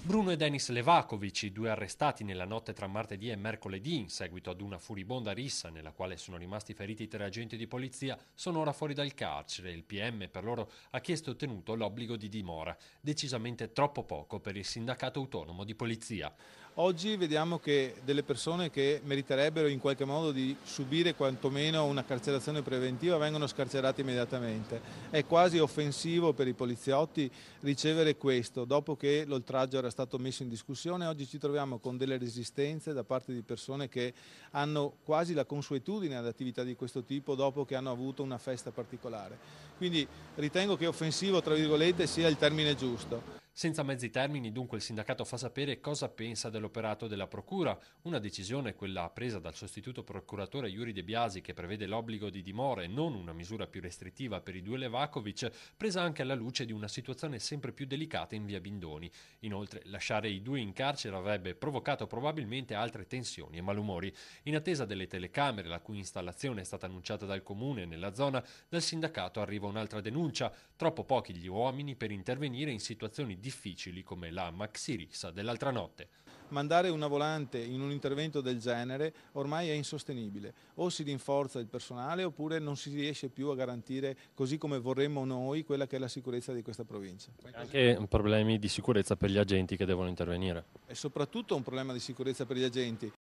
Bruno e Denis Levakovic, i due arrestati nella notte tra martedì e mercoledì in seguito ad una furibonda rissa nella quale sono rimasti feriti 3 agenti di polizia, sono ora fuori dal carcere. Il PM per loro ha chiesto e ottenuto l'obbligo di dimora, decisamente troppo poco per il sindacato autonomo di polizia. Oggi vediamo che delle persone che meriterebbero in qualche modo di subire quantomeno una carcerazione preventiva vengono scarcerate immediatamente. È quasi offensivo per i poliziotti ricevere questo, dopo che l'oltraggio era stato messo in discussione. Oggi ci troviamo con delle resistenze da parte di persone che hanno quasi la consuetudine ad attività di questo tipo dopo che hanno avuto una festa particolare. Quindi ritengo che offensivo, tra virgolette, sia il termine giusto. Senza mezzi termini, dunque, il sindacato fa sapere cosa pensa dell'operato della procura, una decisione, quella presa dal sostituto procuratore Yuri De Biasi, che prevede l'obbligo di dimora e non una misura più restrittiva per i due Levakovic, presa anche alla luce di una situazione sempre più delicata in via Bindoni. Inoltre, lasciare i due in carcere avrebbe provocato probabilmente altre tensioni e malumori. In attesa delle telecamere, la cui installazione è stata annunciata dal comune nella zona, dal sindacato arriva un'altra denuncia: troppo pochi gli uomini per intervenire in situazioni difficili come la maxi rissa dell'altra notte. Mandare una volante in un intervento del genere ormai è insostenibile. O si rinforza il personale oppure non si riesce più a garantire, così come vorremmo noi, quella che è la sicurezza di questa provincia. Anche problemi di sicurezza per gli agenti che devono intervenire. È soprattutto un problema di sicurezza per gli agenti.